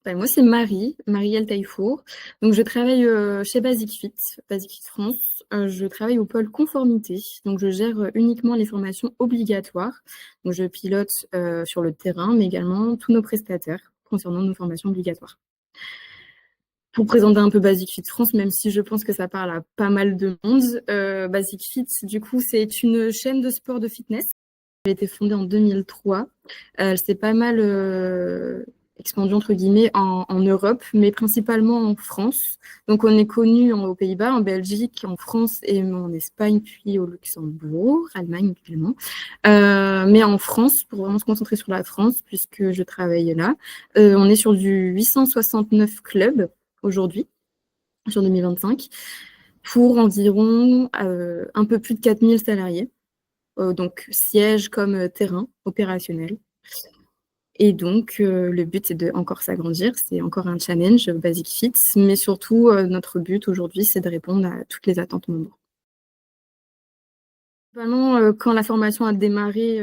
Moi, c'est Marie, Marielle Taillefour. Donc, je travaille chez Basic Fit France. Je travaille au pôle conformité. Donc, je gère uniquement les formations obligatoires. Donc, je pilote sur le terrain, mais également tous nos prestataires concernant nos formations obligatoires. Pour présenter un peu Basic Fit France, même si je pense que ça parle à pas mal de monde, Basic Fit, du coup, c'est une chaîne de sport de fitness. Elle a été fondée en 2003. Elle s'est pas mal expandue, entre guillemets, en Europe, mais principalement en France. Donc, on est connu aux Pays-Bas, en Belgique, en France et en Espagne, puis au Luxembourg, Allemagne également. Mais en France, pour vraiment se concentrer sur la France, puisque je travaille là, on est sur du 869 clubs aujourd'hui, sur 2025, pour environ un peu plus de 4000 salariés. Donc siège comme terrain opérationnel. Et donc, le but, c'est de encore s'agrandir. C'est encore un challenge Basic Fit, mais surtout, notre but aujourd'hui, c'est de répondre à toutes les attentes membres. Quand la formation a démarré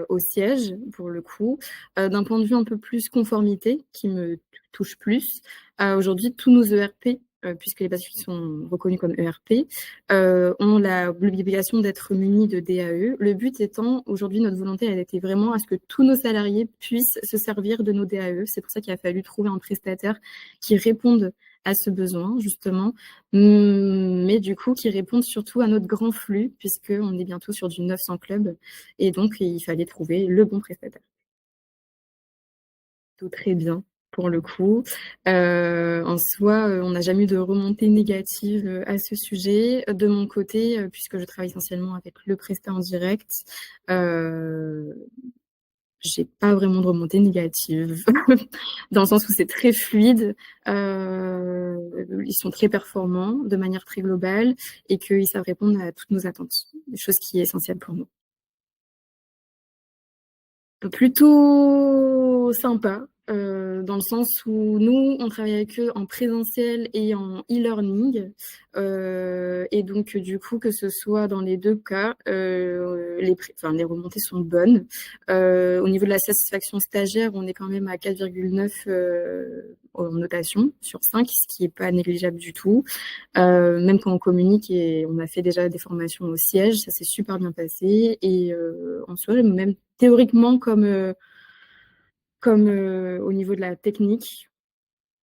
au siège, pour le coup, d'un point de vue un peu plus conformité, qui me touche plus, aujourd'hui, tous nos ERP, puisque les Pacifiques sont reconnus comme ERP, ont l'obligation d'être munis de DAE. Le but étant, aujourd'hui, notre volonté, elle était vraiment à ce que tous nos salariés puissent se servir de nos DAE. C'est pour ça qu'il a fallu trouver un prestataire qui réponde à ce besoin, justement, mais du coup, qui répondent surtout à notre grand flux, puisqu'on est bientôt sur du 900 clubs, et donc il fallait trouver le bon prestataire. Tout très bien, pour le coup. En soi, on n'a jamais eu de remontée négative à ce sujet. De mon côté, puisque je travaille essentiellement avec le prestat en direct, j'ai pas vraiment de remontée négative, dans le sens où c'est très fluide, ils sont très performants de manière très globale et qu'ils savent répondre à toutes nos attentes, chose qui est essentielle pour nous. Plutôt sympa, dans le sens où nous, on travaille avec eux en présentiel et en e-learning. Et donc, du coup, que ce soit dans les deux cas, les remontées sont bonnes. Au niveau de la satisfaction stagiaire, on est quand même à 4,9 en notation sur 5, ce qui n'est pas négligeable du tout. Même quand on communique et on a fait déjà des formations au siège, ça s'est super bien passé. Et en soi, même théoriquement comme au niveau de la technique,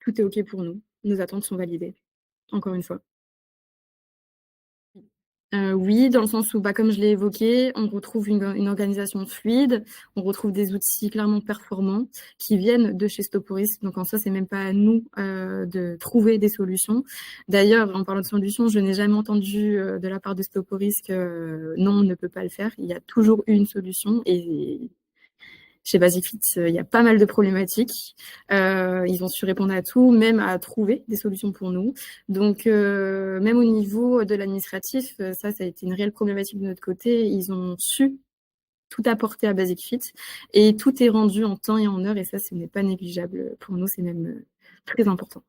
tout est OK pour nous. Nos attentes sont validées, encore une fois. Oui, dans le sens où, comme je l'ai évoqué, on retrouve une organisation fluide, on retrouve des outils clairement performants qui viennent de chez Stoporis. Donc en soi, c'est même pas à nous de trouver des solutions. D'ailleurs, en parlant de solutions, je n'ai jamais entendu de la part de Stoporis que non, on ne peut pas le faire. Il y a toujours eu une solution et chez Basic Fit, il y a pas mal de problématiques. Ils ont su répondre à tout, même à trouver des solutions pour nous. Donc, même au niveau de l'administratif, ça a été une réelle problématique de notre côté. Ils ont su tout apporter à Basic Fit et tout est rendu en temps et en heure. Et ça, ce n'est pas négligeable pour nous, c'est même très important.